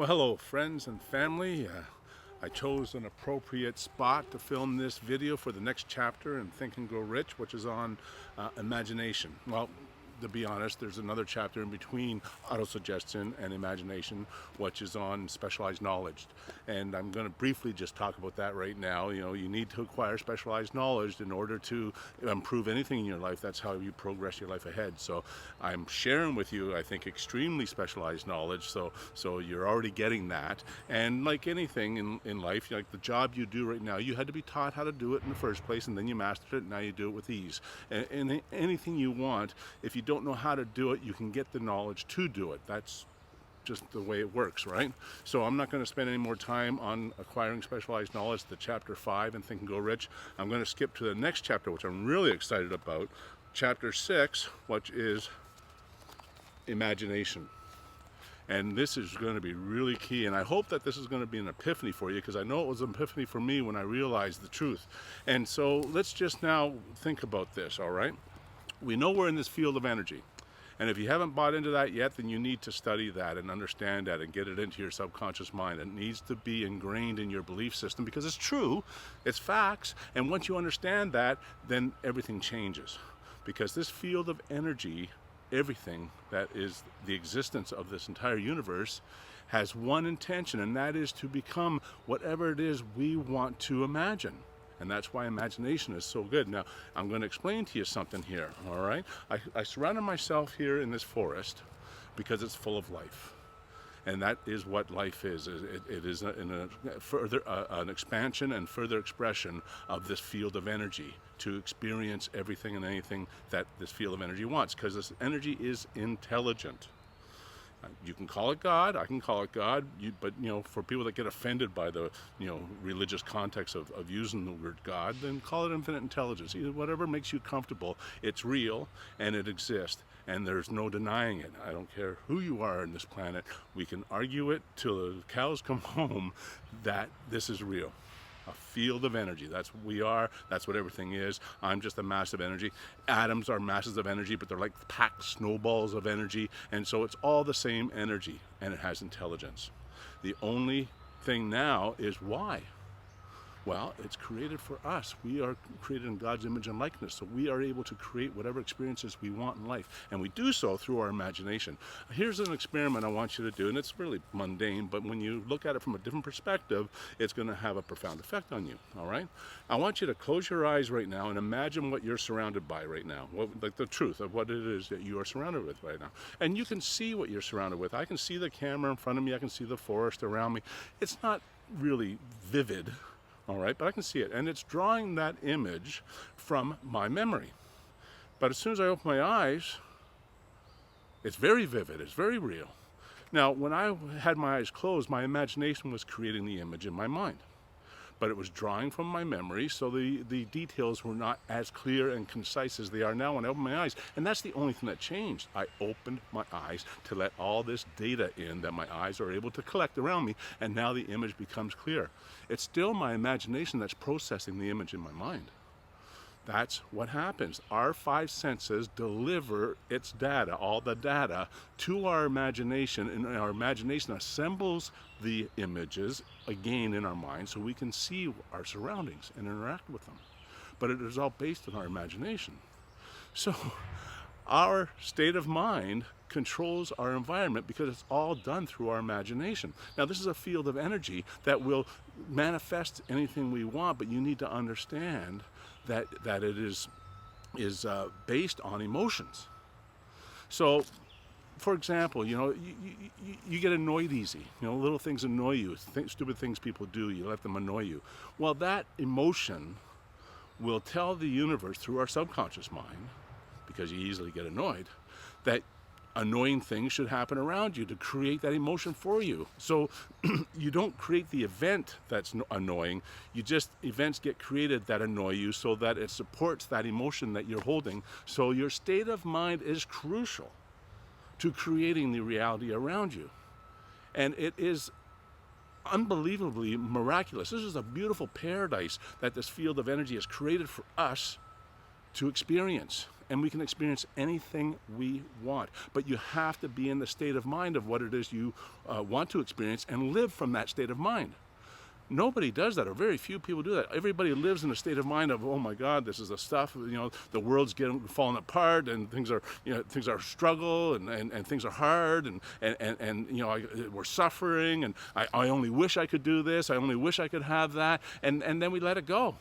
Well, hello friends and family. I chose an appropriate spot to film this video for the next chapter in Think and Grow Rich, which is on imagination. Well, to be honest, there's another chapter in between autosuggestion and imagination, which is on specialized knowledge. And I'm going to briefly just talk about that right now. You know, you need to acquire specialized knowledge in order to improve anything in your life. That's how you progress your life ahead. So I'm sharing with you, I think, extremely specialized knowledge. So you're already getting that. And like anything in life, like the job you do right now, you had to be taught how to do it in the first place, and then you mastered it, and now you do it with ease. And anything you want, if you don't know how to do it, you can get the knowledge to do it. That's just the way it works, right? So I'm not going to spend any more time on acquiring specialized knowledge, the chapter 5 in Think and Go Rich. I'm going to skip to the next chapter, which I'm really excited about, chapter 6, which is imagination. And this is going to be really key, and I hope that this is going to be an epiphany for you, because I know it was an epiphany for me when I realized the truth. And so let's just now think about this, all right? We know we're in this field of energy. And if you haven't bought into that yet, then you need to study that and understand that and get it into your subconscious mind. It needs to be ingrained in your belief system because it's true, it's facts. And once you understand that, then everything changes. Because this field of energy, everything that is the existence of this entire universe, has one intention, and that is to become whatever it is we want to imagine. And that's why imagination is so good. Now, I'm going to explain to you something here, all right? I surrounded myself here in this forest because it's full of life. And that is what life is. It is an expansion and further expression of this field of energy to experience everything and anything that this field of energy wants, because this energy is intelligent. You can call it God, I can call it God, but for people that get offended by the religious context of using the word God, then call it infinite intelligence. Either whatever makes you comfortable. It's real and it exists, and there's no denying it. I don't care who you are on this planet. We can argue it till the cows come home that this is real. A field of energy. That's what we are. That's what everything is. I'm just a mass of energy. Atoms are masses of energy, but they're like packed snowballs of energy. And so it's all the same energy, and it has intelligence. The only thing now is why. Well, it's created for us. We are created in God's image and likeness, so we are able to create whatever experiences we want in life, and we do so through our imagination. Here's an experiment I want you to do, and it's really mundane, but when you look at it from a different perspective, it's going to have a profound effect on you, all right? I want you to close your eyes right now and imagine what you're surrounded by right now, like the truth of what it is that you are surrounded with right now. And you can see what you're surrounded with. I can see the camera in front of me. I can see the forest around me. It's not really vivid, all right, but I can see it, and it's drawing that image from my memory. But as soon as I open my eyes, it's very vivid, it's very real. Now, when I had my eyes closed, my imagination was creating the image in my mind, but it was drawing from my memory, so the details were not as clear and concise as they are now when I open my eyes. And that's the only thing that changed. I opened my eyes to let all this data in that my eyes are able to collect around me, and now the image becomes clear. It's still my imagination that's processing the image in my mind. That's what happens. Our 5 senses deliver its data, all the data, to our imagination, and our imagination assembles the images again in our mind so we can see our surroundings and interact with them. But it is all based on our imagination. So our state of mind controls our environment because it's all done through our imagination. Now, this is a field of energy that will manifest anything we want, but you need to understand that it is based on emotions. So, for example, you get annoyed easy. Little things annoy you. Stupid things people do, you let them annoy you. Well, that emotion will tell the universe through our subconscious mind, because you easily get annoyed, that annoying things should happen around you to create that emotion for you. So you don't create the event that's annoying, events get created that annoy you so that it supports that emotion that you're holding. So your state of mind is crucial to creating the reality around you. And it is unbelievably miraculous. This is a beautiful paradise that this field of energy has created for us to experience. And we can experience anything we want. But you have to be in the state of mind of what it is you want to experience and live from that state of mind. Nobody does that, or very few people do that. Everybody lives in a state of mind of, oh my God, this is the stuff, the world's falling apart, and things are struggle, and things are hard, and we're suffering, and I only wish I could do this, I only wish I could have that, and then we let it go.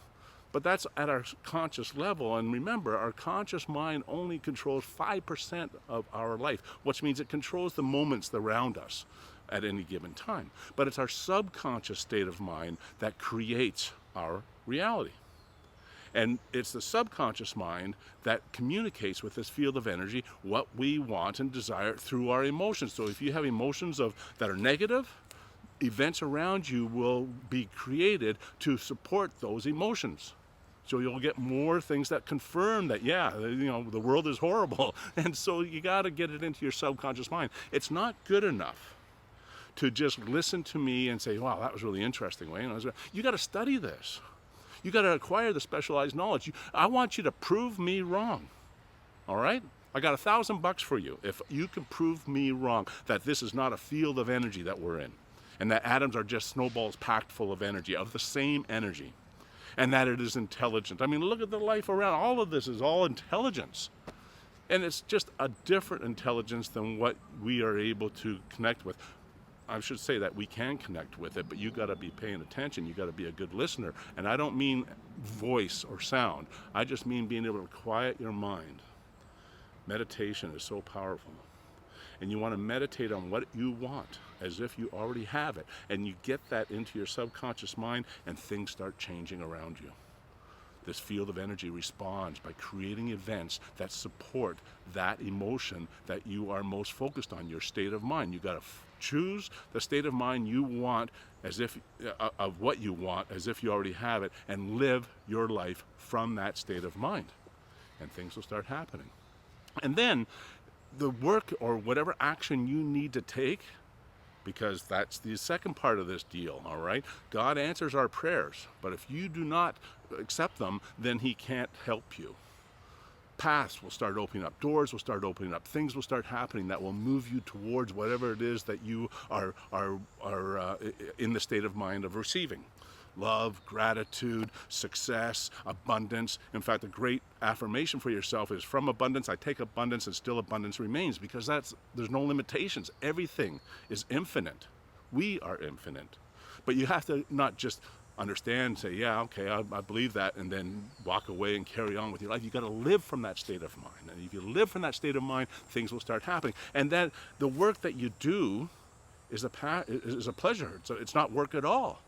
But that's at our conscious level, and remember, our conscious mind only controls 5% of our life, which means it controls the moments around us at any given time. But it's our subconscious state of mind that creates our reality. And it's the subconscious mind that communicates with this field of energy what we want and desire through our emotions. So if you have emotions that are negative, events around you will be created to support those emotions. So you'll get more things that confirm that, the world is horrible. And so you got to get it into your subconscious mind. It's not good enough to just listen to me and say, wow, that was really interesting, Wayne. You got to study this. You got to acquire the specialized knowledge. I want you to prove me wrong. All right? I got $1,000 for you if you can prove me wrong, that this is not a field of energy that we're in, and that atoms are just snowballs packed full of energy, of the same energy, and that it is intelligent. I mean, look at the life around. All of this is all intelligence. And it's just a different intelligence than what we are able to connect with. I should say that we can connect with it, but you got to be paying attention. You got to be a good listener. And I don't mean voice or sound. I just mean being able to quiet your mind. Meditation is so powerful. And you want to meditate on what you want as if you already have it. And you get that into your subconscious mind, and things start changing around you. This field of energy responds by creating events that support that emotion that you are most focused on, your state of mind. You got to choose the state of mind you want, as if of what you want, as if you already have it, and live your life from that state of mind, and things will start happening. And then the work or whatever action you need to take, because that's the second part of this deal, all right? God answers our prayers, but if you do not accept them, then he can't help you. Paths will start opening up, doors will start opening up, things will start happening that will move you towards whatever it is that you are in the state of mind of receiving. Love, gratitude, success, abundance. In fact, a great affirmation for yourself is, from abundance I take abundance, and still abundance remains, because there's no limitations. Everything is infinite. We are infinite. But you have to not just understand, say, yeah, okay, I believe that, and then walk away and carry on with your life. You got to live from that state of mind. And if you live from that state of mind, things will start happening. And then the work that you do is a pleasure. It's not work at all.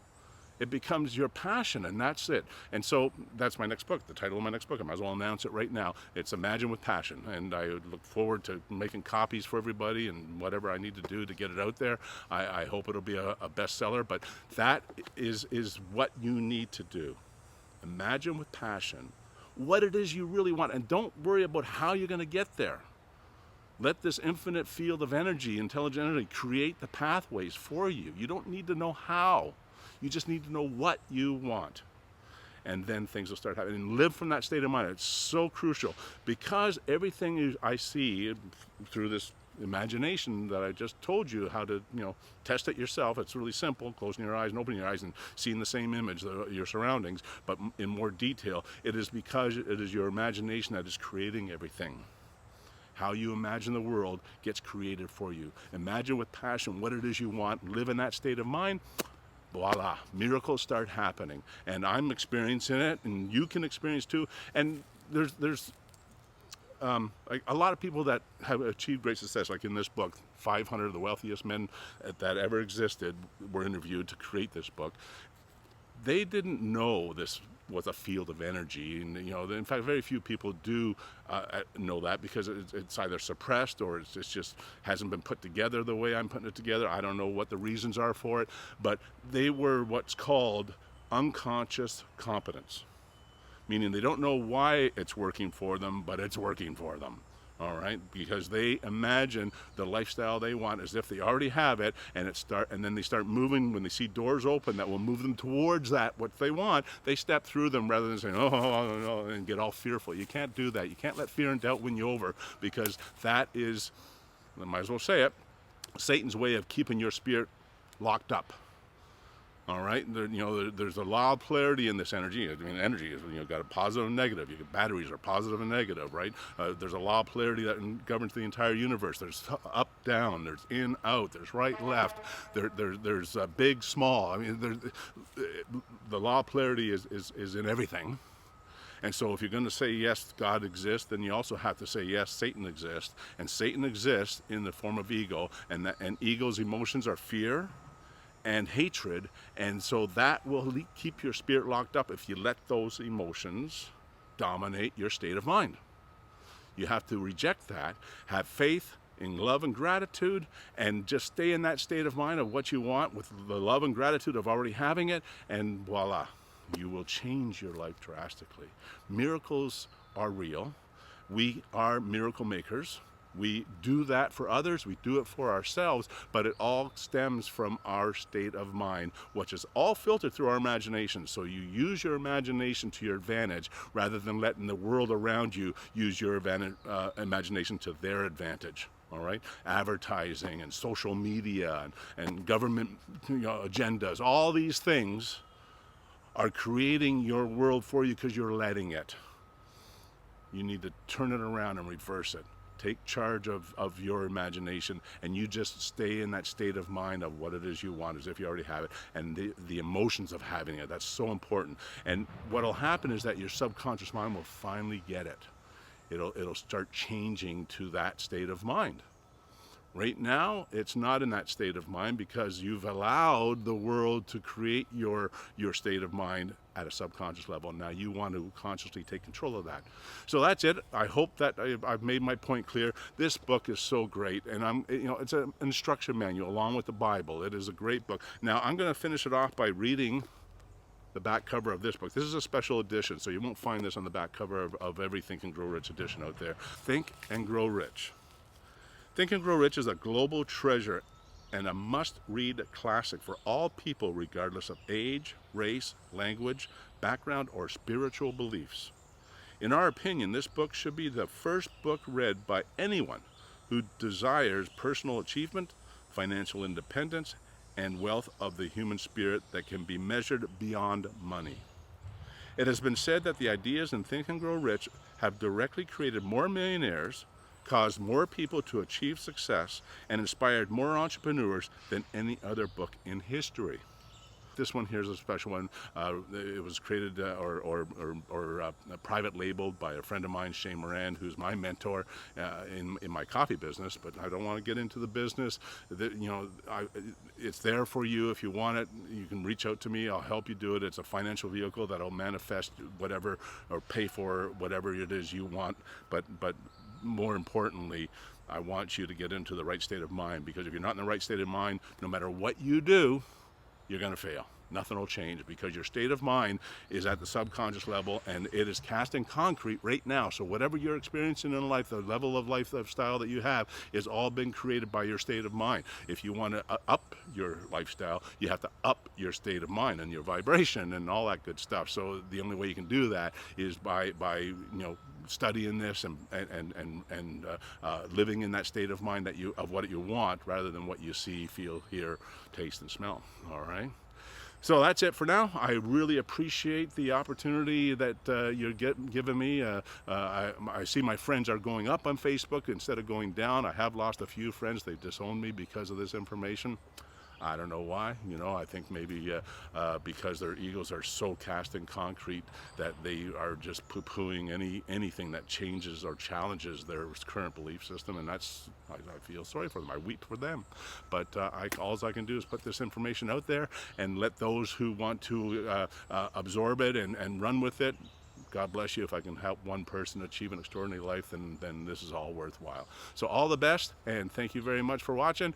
It becomes your passion, and that's it. And so that's my next book, the title of my next book. I might as well announce it right now. It's Imagine with Passion, and I look forward to making copies for everybody and whatever I need to do to get it out there. I hope it'll be a bestseller, but that is what you need to do. Imagine with passion what it is you really want, and don't worry about how you're going to get there. Let this infinite field of energy, intelligent energy, create the pathways for you. You don't need to know how. You just need to know what you want. And then things will start happening. And live from that state of mind. It's so crucial, because everything I see through this imagination that I just told you how to, test it yourself. It's really simple, closing your eyes and opening your eyes and seeing the same image, your surroundings, but in more detail. It is because it is your imagination that is creating everything. How you imagine the world gets created for you. Imagine with passion what it is you want. Live in that state of mind. Voila, miracles start happening. And I'm experiencing it, and you can experience too. And there's a lot of people that have achieved great success, like in this book, 500 of the wealthiest men that ever existed were interviewed to create this book. They didn't know this was a field of energy, and in fact, very few people do know that, because it's either suppressed or it's just hasn't been put together the way I'm putting it together. I don't know what the reasons are for it, but they were what's called unconscious competence, meaning they don't know why it's working for them, but it's working for them. All right, because they imagine the lifestyle they want as if they already have it, and then they start moving when they see doors open that will move them towards that what they want. They step through them rather than saying, oh, and get all fearful. You can't do that. You can't let fear and doubt win you over, because that is, I might as well say it, Satan's way of keeping your spirit locked up. All right, there's a law of polarity in this energy. I mean, energy is, got a positive and negative. Batteries are positive and negative, right? There's a law of polarity that governs the entire universe. There's up, down. There's in, out. There's right, left. There's big, small. I mean, the law of polarity is in everything. And so if you're going to say, yes, God exists, then you also have to say, yes, Satan exists. And Satan exists in the form of ego. And ego's emotions are fear and hatred. And so that will keep your spirit locked up if you let those emotions dominate your state of mind. You have to reject that, have faith in love and gratitude, and just stay in that state of mind of what you want with the love and gratitude of already having it, and voila. You will change your life drastically. Miracles are real. We are miracle makers. We do that for others, we do it for ourselves, but it all stems from our state of mind, which is all filtered through our imagination. So you use your imagination to your advantage rather than letting the world around you use your imagination to their advantage. All right, advertising and social media and government agendas, all these things are creating your world for you because you're letting it. You need to turn it around and reverse it. Take charge of your imagination, and you just stay in that state of mind of what it is you want, as if you already have it, and the emotions of having it. That's so important. And what will happen is that your subconscious mind will finally get it. It'll start changing to that state of mind. Right now, it's not in that state of mind because you've allowed the world to create your state of mind at a subconscious level. Now you want to consciously take control of that. So that's it. I hope that I've made my point clear. This book is so great, and it's an instruction manual along with the Bible. It is a great book. Now I'm going to finish it off by reading the back cover of this book. This is a special edition, so you won't find this on the back cover of every Think and Grow Rich edition out there. Think and Grow Rich. Think and Grow Rich is a global treasure and a must-read classic for all people regardless of age, race, language, background, or spiritual beliefs. In our opinion, this book should be the first book read by anyone who desires personal achievement, financial independence, and wealth of the human spirit that can be measured beyond money. It has been said that the ideas in Think and Grow Rich have directly created more millionaires, caused more people to achieve success, and inspired more entrepreneurs than any other book in history. This one here is a special one. It was created or private labeled by a friend of mine, Shane Moran, who's my mentor in my coffee business. But I don't want to get into the business. It's there for you if you want it. You can reach out to me. I'll help you do it. It's a financial vehicle that'll manifest whatever or pay for whatever it is you want. But more importantly, I want you to get into the right state of mind, because if you're not in the right state of mind, no matter what you do, you're going to fail. Nothing will change, because your state of mind is at the subconscious level, and it is cast in concrete right now. So whatever you're experiencing in life, the level of lifestyle that you have is all been created by your state of mind. If you want to up your lifestyle, you have to up your state of mind and your vibration and all that good stuff. So the only way you can do that is by studying this and living in that state of mind of what you want, rather than what you see, feel, hear, taste, and smell. All right. So that's it for now. I really appreciate the opportunity that you're giving me. I see my friends are going up on Facebook instead of going down. I have lost a few friends. They've disowned me because of this information. I don't know why. I think maybe because their egos are so cast in concrete that they are just poo-pooing anything that changes or challenges their current belief system, and I feel sorry for them. I weep for them. But all I can do is put this information out there and let those who want to absorb it and run with it. God bless you. If I can help one person achieve an extraordinary life, then this is all worthwhile. So all the best, and thank you very much for watching.